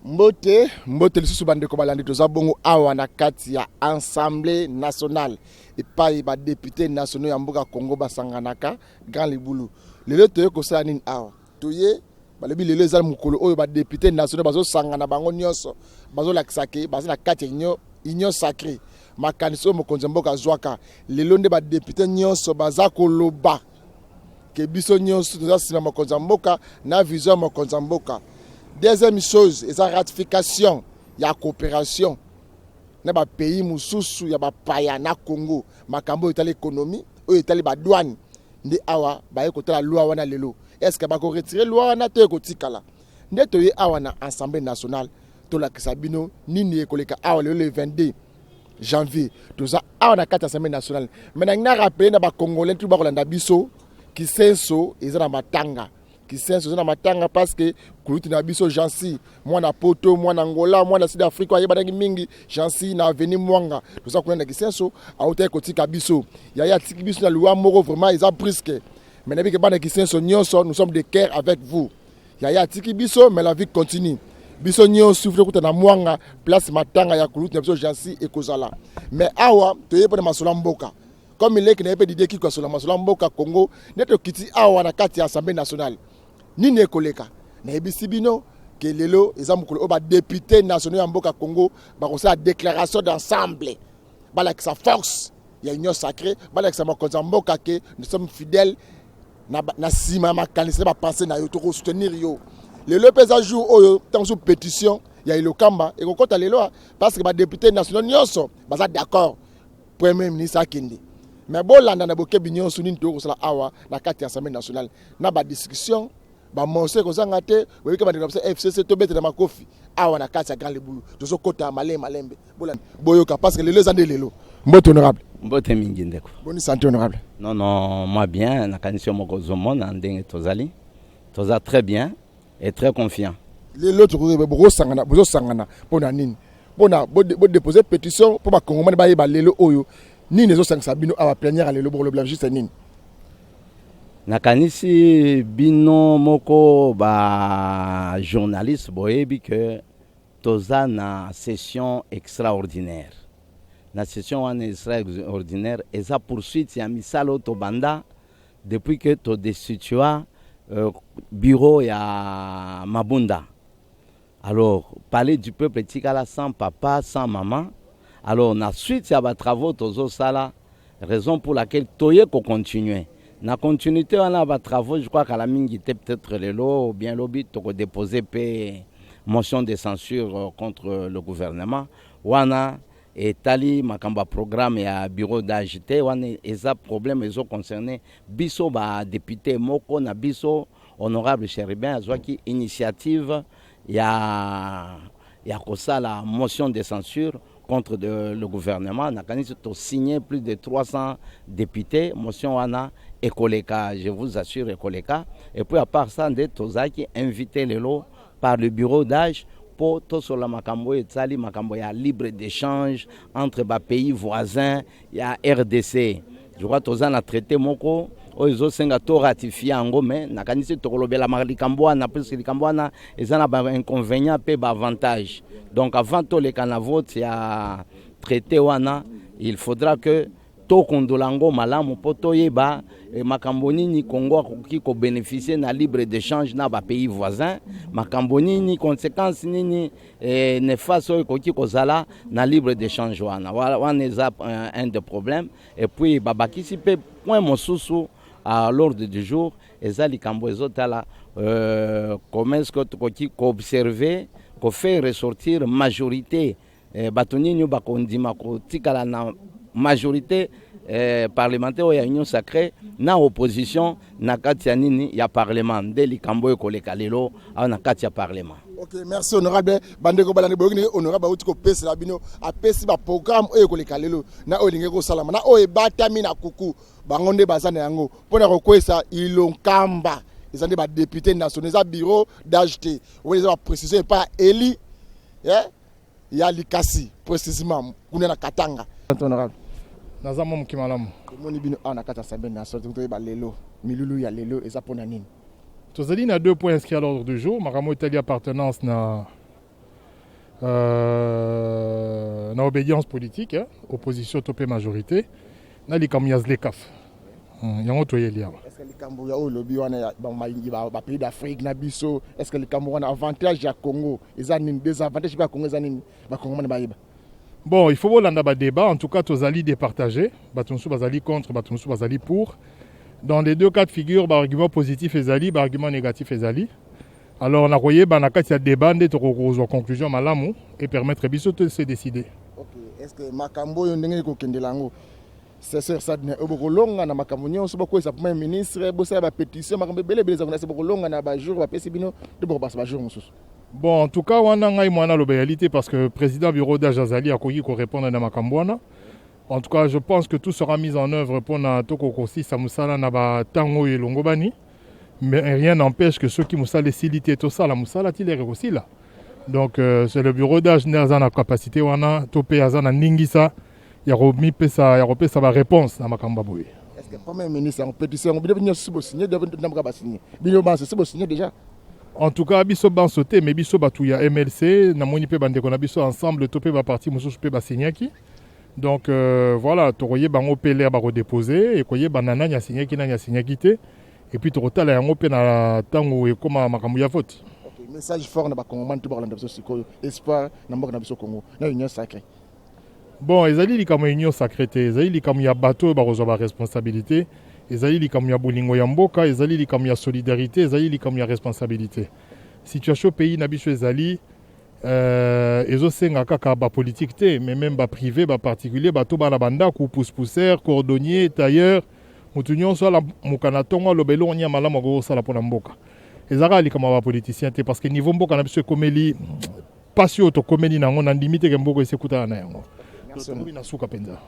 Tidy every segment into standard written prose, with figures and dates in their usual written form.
Mbote lisusu bande ko balandi toza bongo awa na kati ya Assemblée nationale et pas ba député nationaux ya mboka Congo basanganaka Grand Libulu. Lelo toye ko sala nini awa. Toye balebi lelo ezali mukolo oyo ba député nationaux bazo sangana bango nyonso bazo lakisake bazo na kati ya union sacrée. Makaniso mokonzi mboka zwaka lelo nde ba député nyonso baza koloba ke biso nyonso toza sima mokonzi mboka na vision mokonzi mboka. Deuxième chose, c'est la ratification, il y a coopération. Dans les pays mususu, il y a paya na Congo, makambo est l'économie, ou est la douane. Ndi awa, ba écoute la loi wana lelo. Est-ce que ba ko retirer loi wana to ko tikala? Ndi to ye awa na Assemblée nationale, to la kisabino ni ni ekoleka awa le 22 janvier. To za awa na kati Assemblée nationale. Maintenant na rappeler na ba Congolais tout ba ko landa biso ki senso ezana matanga. Qui senso na matanga parce que kuluti na biso jansi mwana poto mwana Angola mwana Sud Afrique wa yebana mingi jansi na avenir mwanga to ça connaître qui senso auta kotika biso ya tiki biso na loi moko vraiment ils ont brisque mais nabi ke bana qui senso nyonso nous sommes de cœur avec vous ya tiki biso mais la vie continue biso nyonso souffre kuta na mwanga place matanga ya kuluti na biso jansi et kozala mais awa to yeba na masola mboka comme il est que na yeba d'idée qui ko sola masola mboka Congo neto kiti awa na kati ya Assemblée nationale Nini ekoleka na ebisi bino ke lelo ezamukolo oba député national ya mboka Congo ba ko sa déclaration d'ensemble bala que sa force ya union sacrée bala que sa mokonza mboka ke nous sommes fidèles na sima makanisi ba penser na yo to ko soutenir yo lelo pesa jour oyo tant sous pétition ya ilokamba e kokota lelo parce que ba député national nyonso baza d'accord premier ministre akindi mais bolanda na bokebi nyonso nini to ko sala awa na kati ya Assemblée nationale na ba discussion ba monse ko zanga te webika ba ndina FCC to bete na makofi awa na kati ya Grand Libulu tozo kota malembe bolanda boyoka parce que lelo zande lelo mbote honorable mbote mingi ndeko boni santé honorable non moi bien na kanisi moko zomona ndenge tozali toza très bien et très confiant lelo to ko bozo sangana pona nini pona bo déposer pétition pour ba congomani ba yeba lelo oyo nini zo sangisa bino awa plénière lelo bo le juste nini nakanisi bino moko ba journaliste boyebi que toza na session extraordinaire na session wana extraordinaire eza poursuite ya misalo to banda depuis que to destitua bureau ya Mabunda. Alors parler du peuple tikala sans papa sans maman. Alors na suite ya ba travaux tozo sala raison pour laquelle toye ko continuer. Na continuité on a ba travaux je crois qu'à la mingi peut-être le lot ou bien lobby to déposer motion de censure contre le gouvernement wana et tali makamba programme ya bureau d'AGT wana eza problème ezo concerné biso ba député moko na biso honorable Chéribin azwaki initiative ya kosala motion de censure contre le gouvernement. On a signé plus de 300 députés. Motion wana Ekoleka, je vous assure Ekoleka. Et puis à part ça, Tozaki invité les lots par le bureau d'âge pour tout sur la Makambo et Tsali Makambo. Il y a libre d'échange entre les pays voisins. Il y a RDC. Je crois que Tozan a traité Moko. Oizo senga to ratifié en mais na kanisi to kolobela malikambo na plus likambo na ezana ba inconvénient pe ba avantage. Donc avant to le canavote ya traité wana, il faudra que to kondolango malamu poto yeba makambo nini Congo akoki ko bénéficier na libre d'échange na ba pays voisins, makambo nini conséquences nini néfaste akoki kozala na libre d'échange wana. Wana eza un des problèmes et puis babakisi pe point mosusu à l'ordre du jour, et likambo ezotala commerce ko observer ko fait ressortir majorité batonini bakondima ko tikala na majorité parlementaire ya union sacrée na opposition na kati ya nini ya parlement de likambo ekoleka lelo na kati ya parlement. Ok, merci honorable bandeko balani boyini honorable utiko pesa la bino a pesi ba programme oyo koleka lelo na olinge ko salama na oyo batami na kuku bangonde bazana yango pona ko kwesa ilonkamba ezande ba député national za bureau d'AGT oyo za préciser pas Eli ya likasi précisément kuna na Katanga honorable nazama mukimalamu moni bino ana kata Assemblée nationale to ba lelo milulu ya lelo eza pona nini tozali na 2 points inscrits à l'ordre du jour makambo etali appartenance na na obédience politique, hein, opposition topé majorité, na likambo ya zlekaf. Yango toyeli awa. Est-ce que likambo ya o lobby wana ba pays d'Afrique na biso, est-ce que likambo wana avantage ya Congo, eza nini désavantage ya Congo eza nini ba Congo na bayiba? Bon, il faut bolanda ba débat, en tout cas tozali départagé, batonsu bazali contre, batonsu bazali pour. Dans les deux cas de figure, ba argument positif ezali, ba argument négatif ezali. Alors, on a voyé na kati ya débat nde tokozwa conclusion malamu et permettre biso de se décider. OK, est-ce que makambo yo ndenge ko kendelango? C'est sûr ça ne obokolonga na makambo nyonso bako esa premier ministre bosa ba pétition makambo belebele za kuna bokolonga na ba jour ba pesi bino de boko ba jour mosusu. Bon, en tout cas, wana ngai mwana lo réalité parce que président bureau d'Ajazali a koki ko répondre na makambo wana. En tout cas, je pense que tout sera mis en œuvre pour na toko kosi samusala na ba tango elongo bani. Mais rien n'empêche que ceux qui moussala les silité tout ça la moussala ti les aussi là. Donc c'est le bureau d'âge n'a la capacité wana topé azana ningisa ya romi pesa ba réponse na makamba boy. Est-ce que premier ministre en pétition on bien sibo signer de ndamka ba signer. Bino ba sibo signer déjà. En tout cas biso ban sauté mais biso batu ya MLC na moni pe bande ko na biso ensemble topé ba parti mususu pe ba signer ki. Donc voilà, toroye bango pelé ba redéposer et koye banana nya signer ki na nya signer kité. Et puis tu retales yango pe na tango e koma makambo ya vote. OK, message fort na ba Congolais to ba landa biso sikoyo. Espoir na mboka na biso Congo. Na union sacrée. Bon, ezali likambo union sacrée te, ezali likambo ya bato ba kozwa ba responsabilité, ezali likambo ya bolingo ya mboka, ezali likambo ya solidarité, ezali likambo ya responsabilité. Situation pays na biso ezali ezosenga kaka ba politique te, mais même ba privé, ba particulier, bato ba na banda ku pousse-pousseur, cordonnier, tailleur. Mutunyon so la mukana tongo lobelo nya malamu go sala pona mboka. Ezaka likama ba politicien te parce que niveau mboka na biso komeli passion to komeli nango na limite ke mboko esekuta na yango. Merci na suka penza.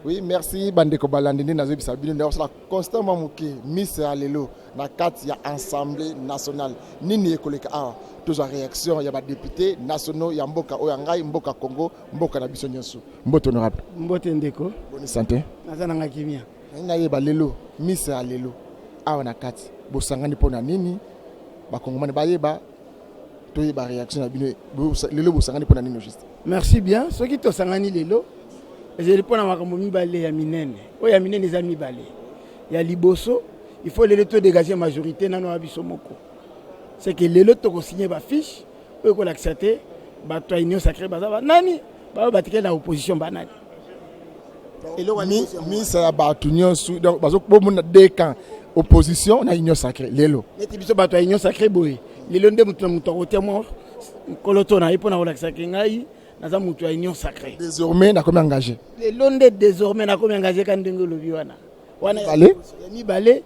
Oui, merci bandeko balandini na zebisa bino na sala constamment muke Miss Alelo na kati ya Assemblée nationale. Nini ekoleka a tous réaction ya ba députés nationaux ya mboka oyangai mboka Congo, mboka na biso nyonso. Mboto honorable. Mbote ndeko. Bonne santé. Nazana ngakimia. Nayeba lelo Miss Alelo awa na kati bosangani pona nini bakongomani bayeba toyeba réaction na bino lelo bosangani pona nini juste. Merci bien. Ce qui tosangani lelo je réponds à makambo mibale ya minene. O ya minene za mibale. Ya liboso, il faut lelo to dégager majorité nano abiso moko. C'est que lelo to ko signer ba fiche o ko l'accepter ba to union sacrée ba nani ba batike na opposition banani. Miss ya batu nyonso donc bazo bomona deux camps opposition na union sacrée lelo neti biso bato ya union sacrée boye lelo nde mutu na mutu akotia mwa koloto na ye mpona kolakisaki ngai naza mutu ya union sacrée désormais nakomi engagé lelo nde désormais nakomi engagé ka ndenge olobi wana ya mibale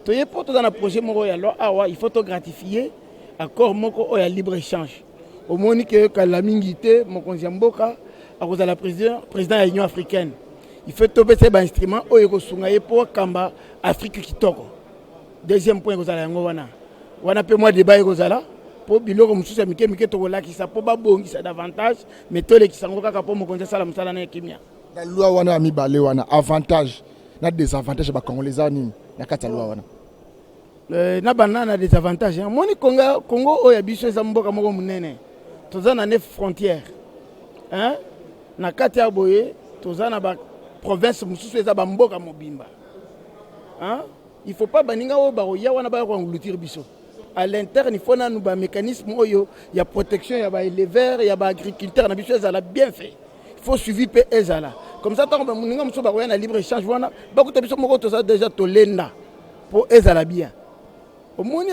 toye mpo toza na projet moko ya loi awa il faut to gratifier accord moko oyo ya libre échange omoni ke kala mingi te mokonzi ya mboka akozala président ya union africaine. Il faut tomber ces instruments au Yokosungaye pour Kamba Afrique Kitoko. Deuxième point, vous allez on a peu moins de débat pour biloko mususu mike mike to la qui ça pour babongi ça davantage mais to les qui sango kaka pour mo konza sala musala na kimia. La loi wana mibale wana avantage na désavantage ba congolais nini na kata loi wana. Na banana des avantages. Moni Congo o ya biso za mboka moko munene. Toza na 9 frontières. Hein? Na kati ya boye toza na ba province mususu eza bamboka mobimba. Hein? Il faut pas baninga o baro ya wana ba ko ngulutir biso. À l'interne il faut na nous ba mécanisme oyo ya protection ya ba éleveur ya ba agriculteur na biso ezala bien fait. Il faut suivi pe ezala. Comme ça tant ba muninga mususu ba ko na libre échange wana ba ko biso moko to ça déjà to lenda pour ezala bien. Au moni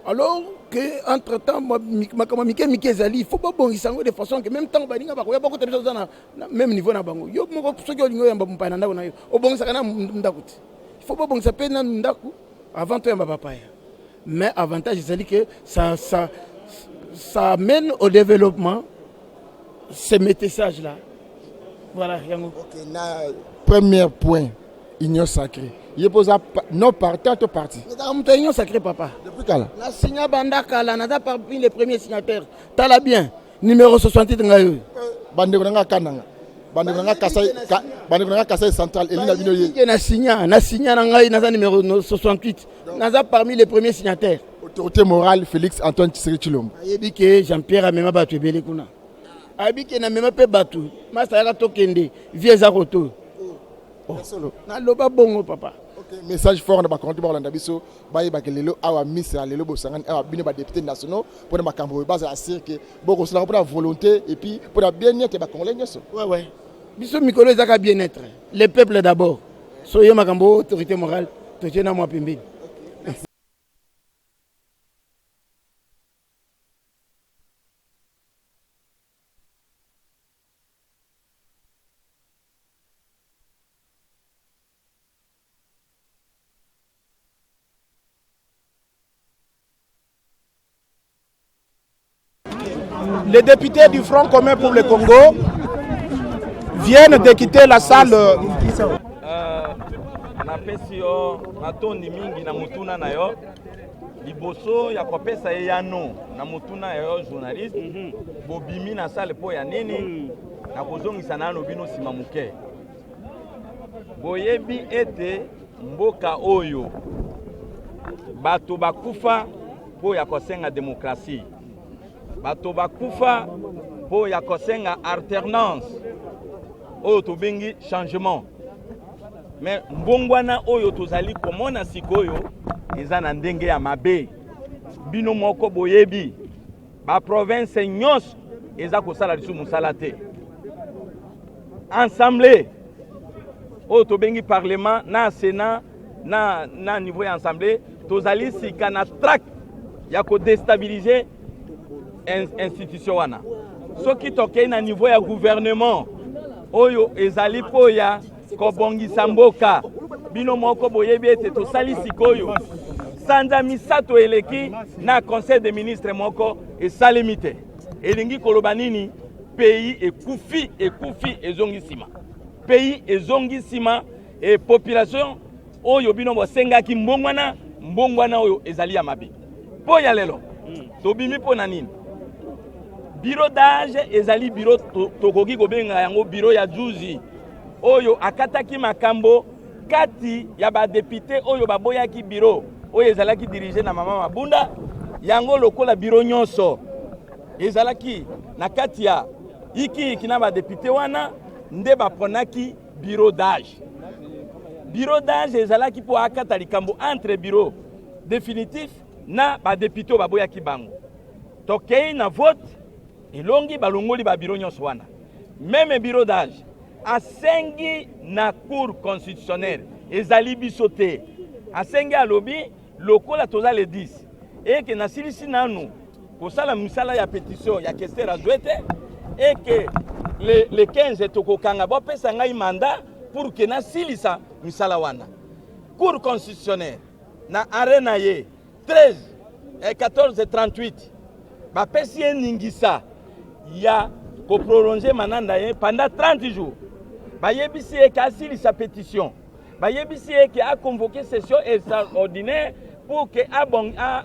alors que entre temps il faut pas bongisa de façon que même temps baninga ba ko ya ba ko biso na même niveau na bango. Yo moko soki olingo yamba mpana ndako na yo. Obongisa kana ndakuti. Il faut pas bongisa pe na ndaku avant to yamba papa. Mais avantage c'est que ça mène au développement ces métissages là. Voilà, yango. OK, premier point, union sacrée. Il pose non partant au parti. Nous union sacrée papa. Depuis quand là? La signa bandaka là, n'a pas parmi les premiers signataires. T'as bien numéro 68 ngayo. Bande konanga kananga. Bande konanga Kasai central et lina bino ye. Na signa na ngai na numéro 68. N'a parmi les premiers signataires. Autorité morale Félix Antoine Tshisekedi Tshilombo. Yebi que Jean-Pierre Amema ba tebele kuna. abiki na mema pe batu masala to kende vie za koto solo na loba bongo papa. OK, message fort na ba konti ba landa biso baye ba kelelo awa miss ya lelo bosangani awa bino ba députés nationaux pour na makambo base à cirque boko cela pour la volonté et puis pour la bien-être ba congolais nyoso. Ouais. Biso mikolo ezaka bien-être. Le peuple d'abord. Soyez makambo autorité morale to tena moi pembeni. Les députés du Front commun pour le Congo viennent de quitter la salle. Na pesi yo matondi mingi na mutuna na yo liboso ya kopesa yano na mutuna yo journaliste bobimi na salle po ya nini na kozongisa nano bino sima muke boyebi ete mboka oyo bato bakufa po ya kosenga demokrasi bato bakufa po ya kosenga alternance oyo tobengi changement mais mbongwana oyo tozali komona sikoyo eza na ndenge ya mabe bino moko boyebi ba province nyos eza kosala lisu musala te ensemble oyo tobengi parlement na sénat na niveau ya ensemble tozali sika na track ya kodestabiliser institution wana soki tokei na niveau ya gouvernement oyo ezali po ya kobongisa mboka bino moko boyebi ete tosali sikoyo sanza misato eleki na conseil des ministres moko esalemi te elingi koloba nini pays ekufi ezongi nsima pays ezongi nsima e population oyo bino bosengaki mbongwana oyo ezali ya mabe po ya lelo tobimi po na nini bureau d'âge ezali bureau tokoki kobenga yango bureau ya juzi oyo akataki makambo kati ya ba député oyo baboyaki bureau oyo ezalaki dirigé na mama Mabunda yango lokola bureau nyonso ezalaki na kati ya iki na ba député wana nde baponaki bureau d'âge ezalaki po akata likambo entre bureau définitif na ba député baboyaki bango tokei na vote elongi balongoli ba bureau nyonso wana même bureau d'âge asengi na cour constitutionnelle ezali biso te asengi alobi lokola toza le 10 eke nasilisi nanu kosala misala ya pétition ya Kester Azwete eke le 15 tokokanga bopesa ngai mandat pour que nasilisa misala wana cour constitutionnelle na arena ye 13 et 14:38 bapesi ye ningisa ya ko prolonger mananda ye pendant 30 jours bayebisi eke asilisa pétition bayebisi eke a convoqué session extraordinaire pour que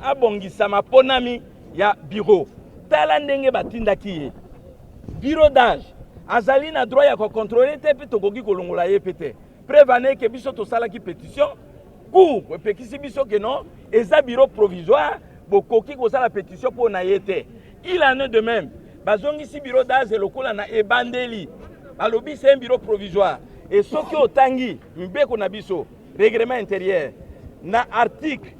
abongisa maponami ya bureau tala ndenge batindaki ye bureau d'âge azali na droit ya ko contrôler te pe tokoki kolongola ye pete prévane ke biso tosalaki pétition pour epekisi biso ke non eza bureau provisoire bokoki kosala pétition po na ye te il en est de même bazongisi bureau d'âge lokola na ebandeli balobi c'est un bureau provisoire et soki otangi mbeko na biso règlement intérieur na article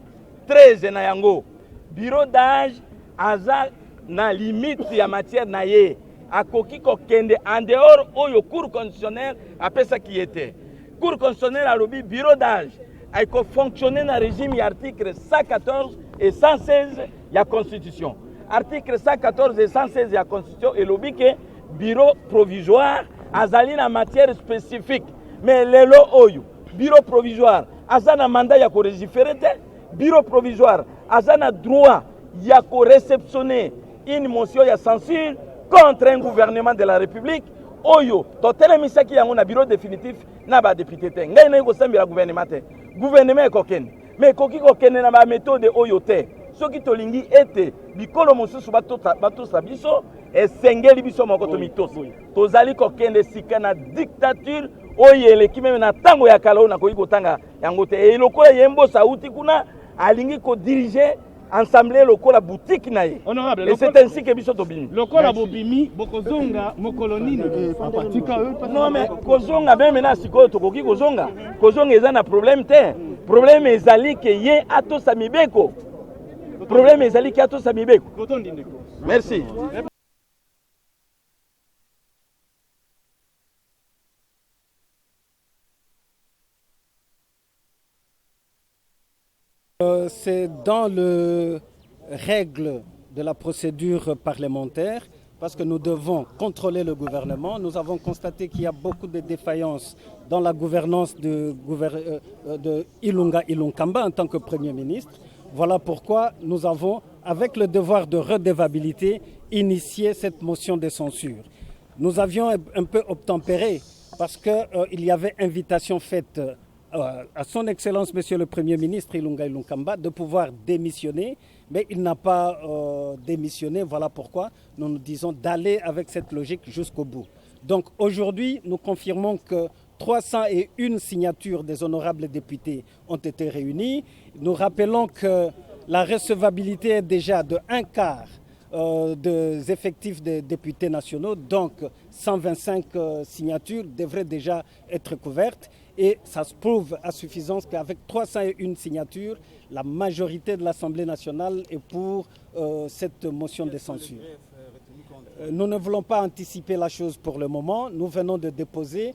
13 na yango bureau d'âge aza na limite ya matière na ye akoki kokende en dehors oyo cour constitutionnelle apesaki ete cour constitutionnelle alobi bureau d'âge ayko fonctionner na régime ya article 114 et 116 ya constitution article 114 et 116 ya constitution elobi ke bureau provisoire azali na matière spécifique mais lelo oyo bureau provisoire aza na mandat ya ko légiférer te bureau provisoire aza na droit ya ko réceptionner une motion ya censure contre un gouvernement de la République oyo totelemisaki yango na bureau définitif na ba député te ngai na ko sambela gouvernement te gouvernement ekokende mais koki kokende na ba méthode oyo te soki tolingi ete bikolo mosusu batosa biso esengeli biso moko tomitosa tozali kokende sika na dictature oyo eleki meme na ntango ya kala oyo nakoki kotanga yango te elokola ye mbosa auti kuna alingi kodirige ensemble lokola boutique na ye. Honorable, et c'est ainsi que biso tobimi. Lokola bobimi bokozonga mokoloni non mais kozonga même na sikoyo tokoki kozonga. Kozonga eza na problème te. Problème ezali ke ye atosa mibeko. Problème ezali ke atosa mibeko. Merci. C'est dans le règle de la procédure parlementaire parce que nous devons contrôler le gouvernement. Nous avons constaté qu'il y a beaucoup de défaillances dans la gouvernance de Ilunga Ilunkamba en tant que Premier ministre. Voilà pourquoi nous avons, avec le devoir de redevabilité, initié cette motion de censure. Nous avions un peu obtempéré parce qu'il y avait invitation faite à son Excellence, Monsieur le Premier ministre Ilunga Ilunkamba, de pouvoir démissionner, mais il n'a pas démissionné. Voilà pourquoi nous nous disons d'aller avec cette logique jusqu'au bout. Donc aujourd'hui, nous confirmons que 301 signatures des honorables députés ont été réunies. Nous rappelons que la recevabilité est déjà de 1/4 des effectifs des députés nationaux, donc 125 signatures devraient déjà être couvertes. Et ça se prouve à suffisance qu'avec 301 signatures, la majorité de l'Assemblée nationale est pour cette motion de censure. Nous ne voulons pas anticiper la chose pour le moment. Nous venons de déposer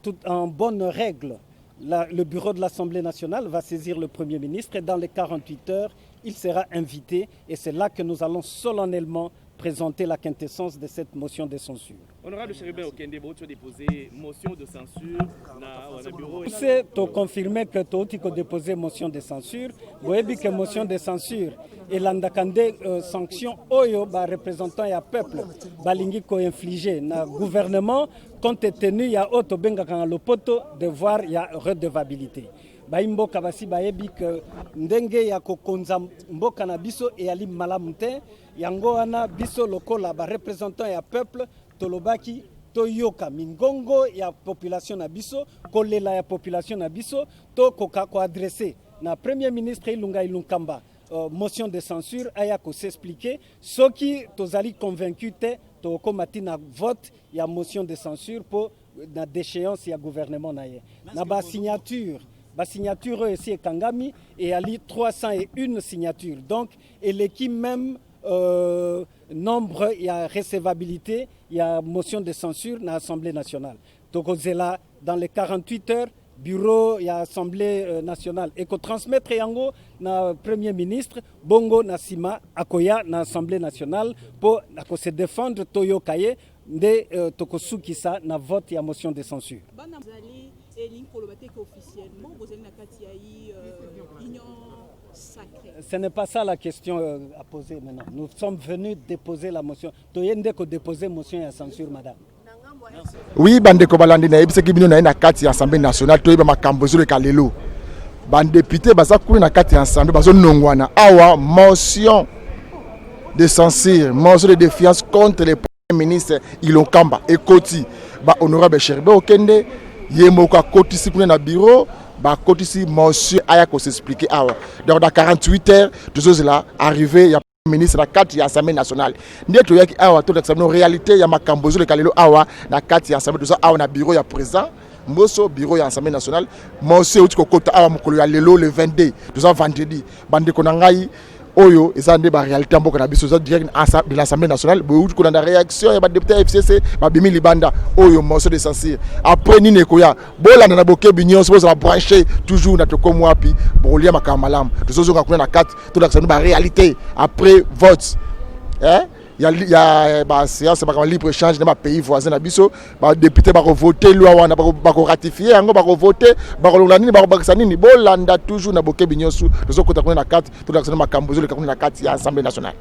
tout en bonne règle. Le bureau de l'Assemblée nationale va saisir le Premier ministre et dans les 48 heures, il sera invité. Et c'est là que nous allons solennellement présenter la quintessence de cette motion de censure. Honorable Chéribin Okende, vous avez déposé motion de censure dans le bureau. C'est confirmé que tu as déposé motion de censure. Vous avez dit que motion de censure et l'andakande sanction oyo ba représentant ya peuple balingi ko infliger na gouvernement compte tenu ya auto benga kan lopoto de voir ya redevabilité. Baimboka basi bayebi que ndenge ya kokonza mboka na biso e ali malamu te yango wana biso lokola ba représentant ya peuple tolobaki toyoka mingongo ya population na biso kolela ya population na biso to koka ko adresser na premier ministre Ilunga Ilunkamba motion de censure aya ko s'expliquer soki tozali convaincu te to komati na vote ya motion de censure pour na déchéance ya gouvernement na ye na ba signature ici Kangami et ali 301 signatures. Donc, et l'équipe même nombre, il y a recevabilité, il y a motion de censure dans l'Assemblée nationale. Donc, là, dans les 48 heures, bureau, il y a Assemblée nationale. Et qu'on transmettre yango na Premier ministre, Bongo Nasima Akoya na Assemblée nationale pour se défendre Toyo Kaye de Tokosukisa na vote et motion de censure. Ce n'est pas ça la question à poser maintenant. Nous sommes venus déposer la motion. Toyende ko déposer motion de censure, madame. Oui, bande ko balandi na ebise ki bino na kati ya Assemblée nationale toyeba makambo zo le kalelo. Bande député baza kuli na kati ya Assemblée bazo nongwana awa motion de censure, motion de défiance contre le Premier ministre Ilunkamba et Koti. Ba honorable Chéribin Okende yemoko akotisi kuna na bureau ba kotisi monsieur aya ko s'expliquer awa donc dans 48 heures tous là arrivé ya ministre na kati ya Assemblée nationale ndeto yaki awa to examiner réalité ya makambo zo le kalelo awa na kati ya Assemblée tous awa na bureau ya président Mboso bureau ya Assemblée nationale monsieur uti ko kota awa mokolo ya lelo le 22 tous vendredi bande ko na ngai oyo ezande ba réalité mboka na biso za direct de l'Assemblée nationale bo uti ko na réaction ya ba député FCC ba bimi libanda oyo motion de censure après ni nekoya bolanda na boke binyon so za brancher toujours na tokomo wapi bolia makamalam tozozo ka kuna na 4 to la ba réalité après vote il y a ba séance ba libre échange dans ma pays voisin na biso ba député ba voter loi wana ba ratifier yango ba voter ba longa nini ba bakisa nini bolanda toujours na boke binyosu tozo kota kuna na 4 to la makambo zo le kuna na 4 ya Assemblée nationale.